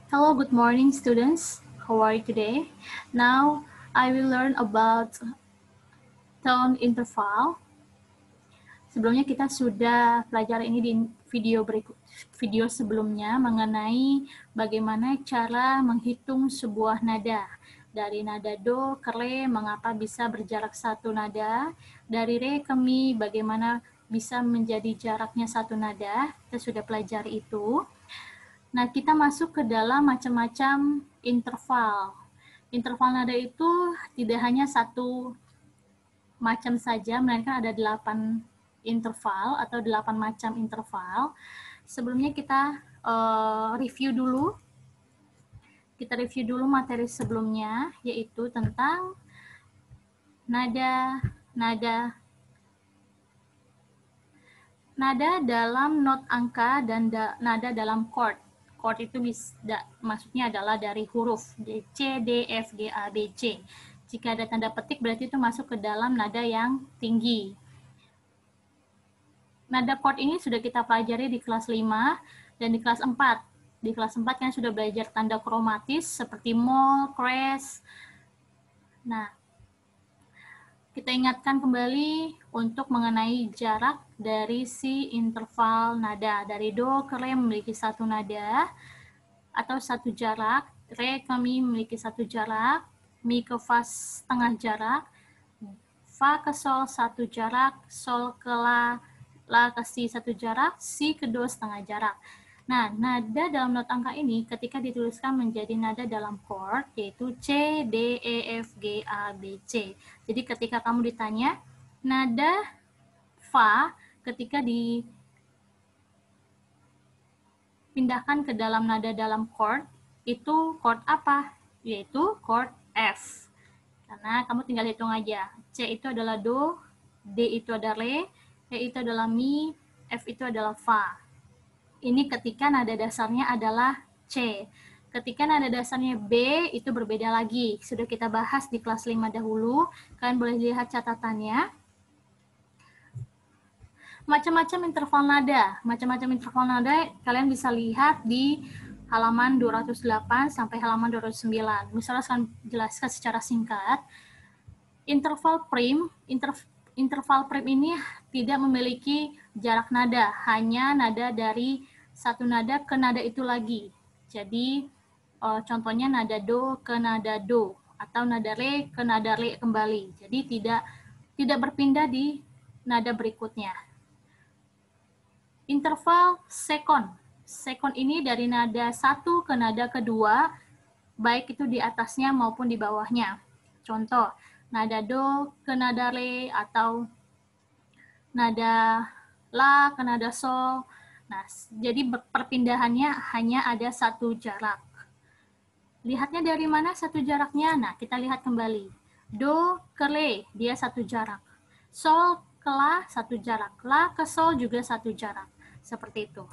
Hello, good morning, students. How are you today? Now, I will learn about tone interval. Sebelumnya kita sudah pelajari ini di video sebelumnya mengenai bagaimana cara menghitung sebuah nada. Dari nada do ke re, mengapa bisa berjarak satu nada. Dari re ke mi, bagaimana bisa menjadi jaraknya satu nada. Kita sudah pelajari itu. Nah, kita masuk ke dalam macam-macam interval. Interval nada itu tidak hanya satu macam saja, melainkan ada 8 interval atau 8 macam interval. Sebelumnya kita review dulu. Kita review dulu materi sebelumnya, yaitu tentang nada dalam not angka dan nada dalam chord. Chord itu maksudnya adalah dari huruf C, D, F, G, A, B, C. Jika ada tanda petik berarti itu masuk ke dalam nada yang tinggi. Nada chord ini sudah kita pelajari di kelas 5 dan di kelas 4. Di kelas 4 kan sudah belajar tanda kromatis seperti mol, crash. Nah, kita ingatkan kembali untuk mengenai jarak dari si interval nada. Dari do ke re memiliki satu nada atau satu jarak, re ke mi memiliki satu jarak, mi ke fa setengah jarak, fa ke sol satu jarak, sol ke la ke si satu jarak, si ke do setengah jarak. Nah, nada dalam not angka ini ketika dituliskan menjadi nada dalam chord, yaitu C, D, E, F, G, A, B, C. Jadi ketika kamu ditanya, nada fa ketika dipindahkan ke dalam nada dalam chord, itu chord apa? Yaitu chord F. Karena kamu tinggal hitung aja. C itu adalah do, D itu adalah re, E itu adalah mi, F itu adalah fa. Ini ketika nada dasarnya adalah C. Ketika nada dasarnya B, itu berbeda lagi. Sudah kita bahas di kelas 5 dahulu. Kalian boleh lihat catatannya. Macam-macam interval nada. Macam-macam interval nada kalian bisa lihat di halaman 208 sampai halaman 209. Misalnya saya jelaskan secara singkat. Interval prim ini tidak memiliki jarak nada, hanya nada dari satu nada ke nada itu lagi. Jadi contohnya nada do ke nada do atau nada re ke nada re kembali. Jadi tidak berpindah di nada berikutnya. Interval sekon. Sekon ini dari nada satu ke nada kedua, baik itu di atasnya maupun di bawahnya. Contoh, nada do ke nada re atau nada la ke nada sol. Nah, jadi perpindahannya hanya ada satu jarak. Lihatnya dari mana satu jaraknya? Nah, kita lihat kembali. Do ke re, dia satu jarak. Sol ke la, satu jarak. La ke sol juga satu jarak. Seperti itu.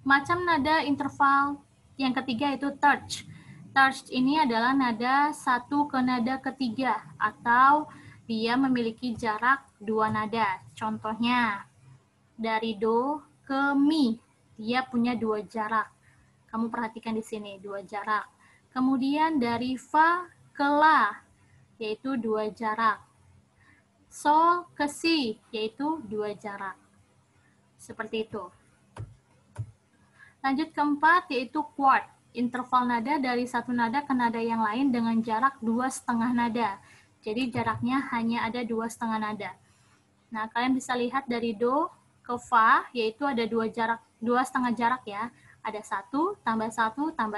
Macam nada interval yang ketiga itu terch. Terch ini adalah nada satu ke nada ketiga atau dia memiliki jarak dua nada. Contohnya dari do ke mi, dia punya dua jarak. Kamu perhatikan di sini, dua jarak. Kemudian dari fa ke la, yaitu dua jarak. Sol ke si, yaitu dua jarak. Seperti itu. Lanjut keempat, yaitu quart. Interval nada dari satu nada ke nada yang lain dengan jarak 2,5 nada. Jadi jaraknya hanya ada 2,5 nada. Nah, kalian bisa lihat dari do ke fa, yaitu ada 2,5 jarak ya. Ada 1 tambah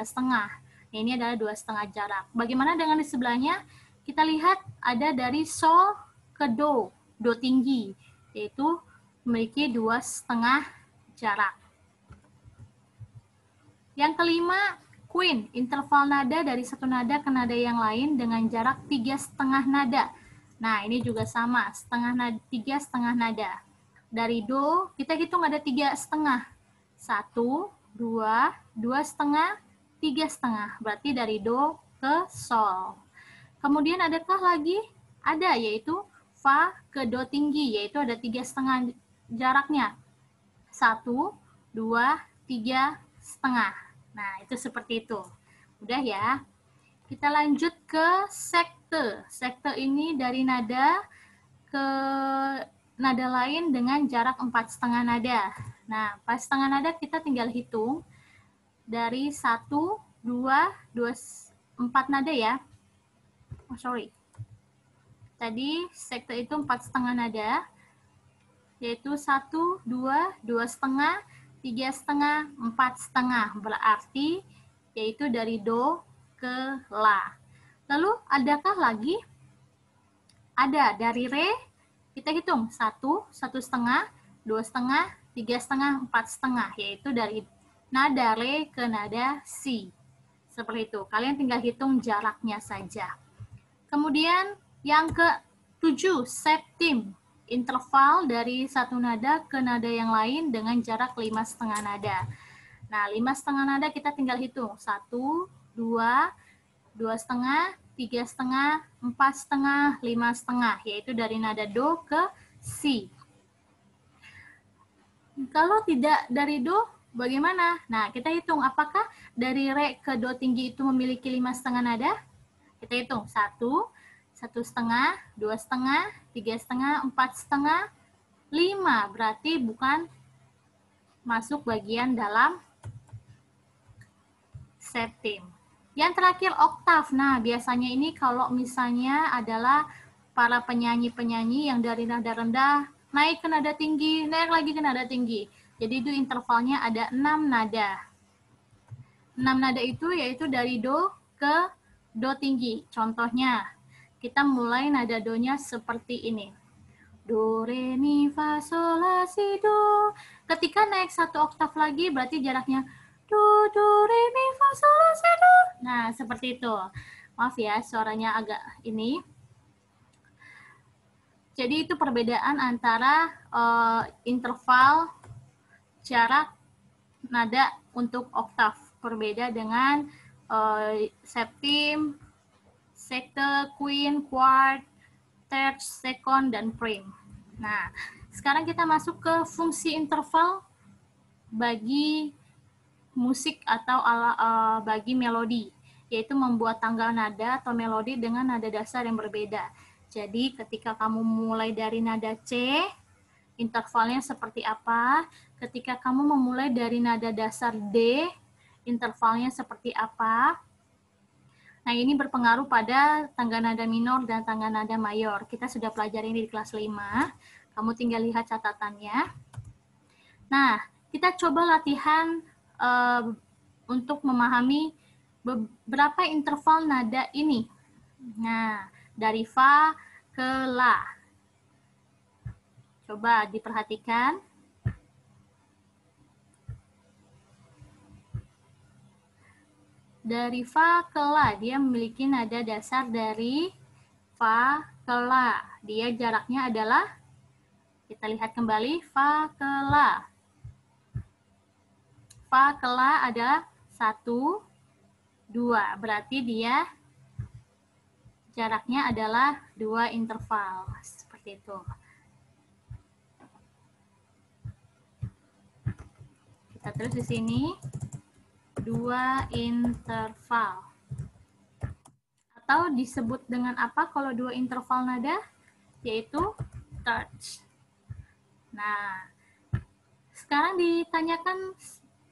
setengah. Nah, ini adalah 2,5 jarak. Bagaimana dengan di sebelahnya? Kita lihat ada dari sol ke do tinggi, yaitu memiliki 2,5 jarak. Yang kelima, quint, interval nada dari satu nada ke nada yang lain dengan jarak 3,5 nada. Nah, ini juga sama, 3,5 nada. Dari do, kita hitung ada 3,5. 1, 2, 2,5, 3,5. Berarti dari do ke sol. Kemudian adakah lagi? Ada, yaitu fa ke do tinggi, yaitu ada 3,5 jaraknya. 1, 2, 3, setengah. Nah, itu seperti itu. Udah ya. Kita lanjut ke sekte. Sekte ini dari nada ke nada lain dengan jarak 4,5 nada. Nah, 4,5 nada kita tinggal hitung dari 1, 2, 4 nada ya. Oh, sorry. Tadi sekte itu 4,5 nada, yaitu 1, 2, 2,5, 3,5, 4,5. Berarti yaitu dari do ke la. Lalu adakah lagi? Ada dari re, kita hitung 1, 1,5, 2,5, 3,5, 4,5, yaitu dari nada re ke nada si. Seperti itu. Kalian tinggal hitung jaraknya saja. Kemudian yang ke-7, septim. Interval dari satu nada ke nada yang lain dengan jarak 5,5 nada. Nah, 5,5 nada kita tinggal hitung. 1, 2, 2,5, 3,5, 4,5, 5,5, yaitu dari nada do ke si. Kalau tidak dari do, bagaimana? Nah, kita hitung apakah dari re ke do tinggi itu memiliki 5,5 nada? Kita hitung 1, 1,5, 2,5, 3,5, 4,5, 5. Berarti bukan masuk bagian dalam septim. Yang terakhir oktav. Nah, biasanya ini kalau misalnya adalah para penyanyi-penyanyi yang dari nada rendah naik ke nada tinggi, naik lagi ke nada tinggi. Jadi itu intervalnya ada 6 nada. 6 nada itu yaitu dari do ke do tinggi. Contohnya, kita mulai nada do-nya seperti ini. Do, re, mi, fa, sol, la, si, do. Ketika naik satu oktav lagi berarti jaraknya do, re, mi, fa, sol, la, si, do. Nah, seperti itu. Maaf ya, suaranya agak ini. Jadi itu perbedaan antara interval jarak nada untuk oktav. Berbeda dengan septim, sekte, quint, quart, terce, second, dan prim. Nah, sekarang kita masuk ke fungsi interval bagi musik atau bagi melodi, yaitu membuat tanggal nada atau melodi dengan nada dasar yang berbeda. Jadi ketika kamu mulai dari nada C, intervalnya seperti apa? Ketika kamu memulai dari nada dasar D, intervalnya seperti apa? Nah, ini berpengaruh pada tangga nada minor dan tangga nada mayor. Kita sudah pelajari ini di kelas 5. Kamu tinggal lihat catatannya. Nah, kita coba latihan untuk memahami beberapa interval nada ini. Nah, dari fa ke la. Coba diperhatikan. Dari fa ke la, dia memiliki nada dasar dari fa ke la. Dia jaraknya adalah, kita lihat kembali, fa ke la. Fa ke la adalah 1, 2. Berarti dia jaraknya adalah 2 interval. Seperti itu. Kita terus di sini. 2 interval. Atau disebut dengan apa kalau 2 interval nada? Yaitu terce. Nah, sekarang ditanyakan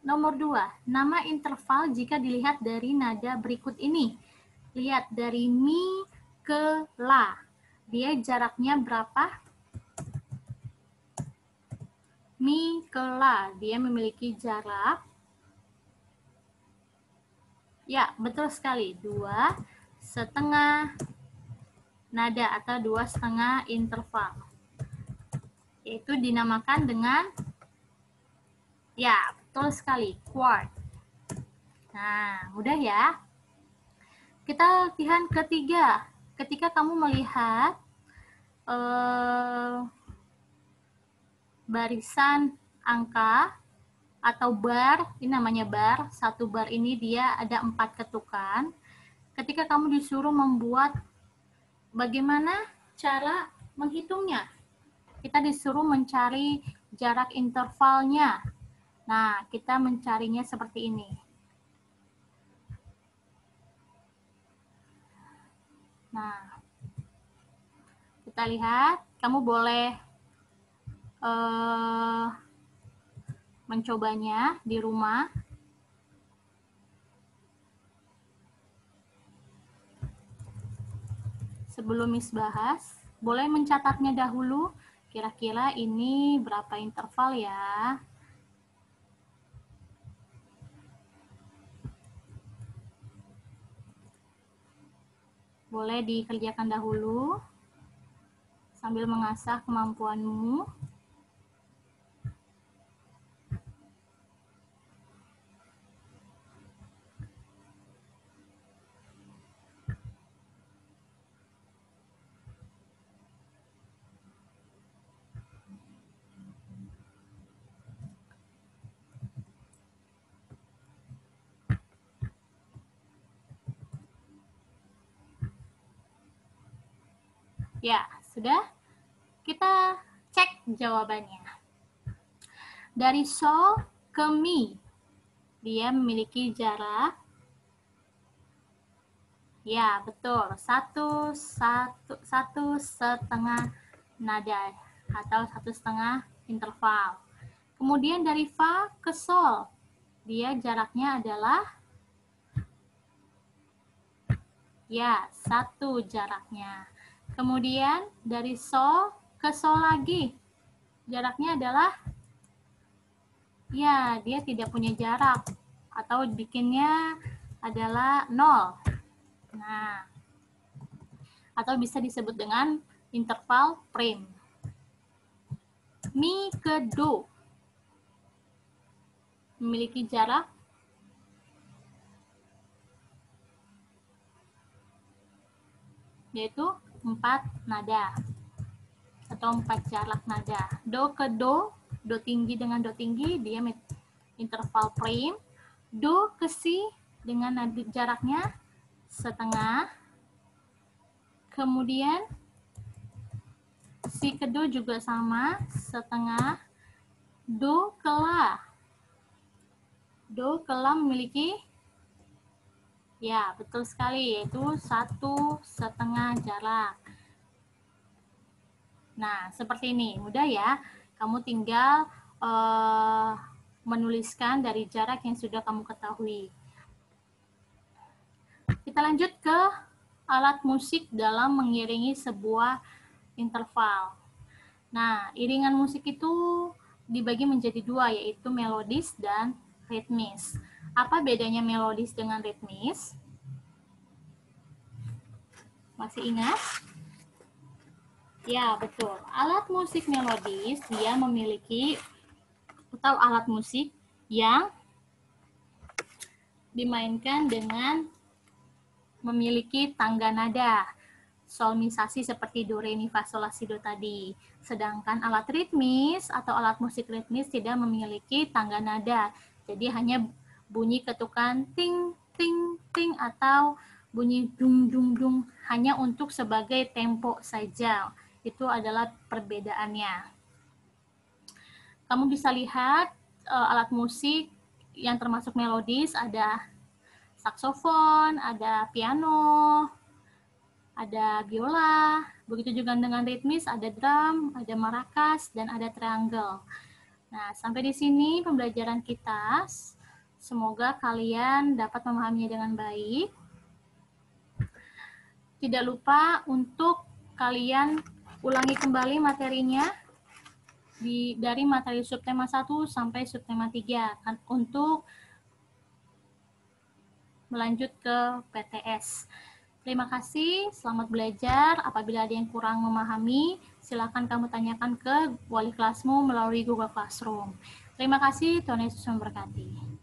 nomor 2. Nama interval jika dilihat dari nada berikut ini. Lihat dari mi ke la. Dia jaraknya berapa? Mi ke la. Dia memiliki jarak. Ya, betul sekali. 2,5 nada atau 2,5 interval. Yaitu dinamakan dengan, ya, betul sekali, quart. Nah, mudah ya. Kita latihan ketiga. Ketika kamu melihat barisan angka atau bar, ini namanya bar. Satu bar ini dia ada 4 ketukan. Ketika kamu disuruh membuat bagaimana cara menghitungnya, kita disuruh mencari jarak intervalnya. Nah, kita mencarinya seperti ini. Nah, kita lihat, kamu boleh mencobanya di rumah. Sebelum Miss bahas, boleh mencatatnya dahulu. Kira-kira ini berapa interval ya? Boleh dikerjakan dahulu sambil mengasah kemampuanmu. Ya, sudah. Kita cek jawabannya. Dari so ke mi, dia memiliki jarak, ya betul, satu setengah nada atau 1,5 interval. Kemudian dari fa ke sol, dia jaraknya adalah, ya, 1 jaraknya. Kemudian dari sol ke sol lagi, jaraknya adalah, ya, dia tidak punya jarak atau bikinnya adalah 0. Nah, atau bisa disebut dengan interval prime. Mi ke do memiliki jarak, yaitu 4 nada atau 4 jarak nada. Do ke do tinggi dengan do tinggi, dia interval prime. Do ke si dengan nada jaraknya setengah. Kemudian si ke do juga sama, setengah. Do ke la memiliki, ya betul sekali, yaitu 1,5 jarak. Nah, seperti ini, mudah ya. Kamu tinggal menuliskan dari jarak yang sudah kamu ketahui. Kita lanjut ke alat musik dalam mengiringi sebuah interval. Nah, iringan musik itu dibagi menjadi 2, yaitu melodis dan ritmis. Apa bedanya melodis dengan ritmis? Masih ingat? Ya, betul. Alat musik melodis, dia memiliki atau alat musik yang dimainkan dengan memiliki tangga nada, solmisasi seperti do, re, mi, fa, sol, la, si, do tadi. Sedangkan alat ritmis atau alat musik ritmis tidak memiliki tangga nada. Jadi hanya bunyi ketukan ting, ting, ting atau bunyi dung, dung, dung hanya untuk sebagai tempo saja. Itu adalah perbedaannya. Kamu bisa lihat alat musik yang termasuk melodis, ada saksofon, ada piano, ada biola. Begitu juga dengan ritmis, ada drum, ada maracas, dan ada triangle. Nah, sampai di sini pembelajaran kita. Semoga kalian dapat memahaminya dengan baik. Tidak lupa untuk kalian ulangi kembali materinya dari materi subtema 1 sampai subtema 3 untuk melanjut ke PTS. Terima kasih, selamat belajar. Apabila ada yang kurang memahami, silakan kamu tanyakan ke wali kelasmu melalui Google Classroom. Terima kasih, Tuhan Yesus memberkati.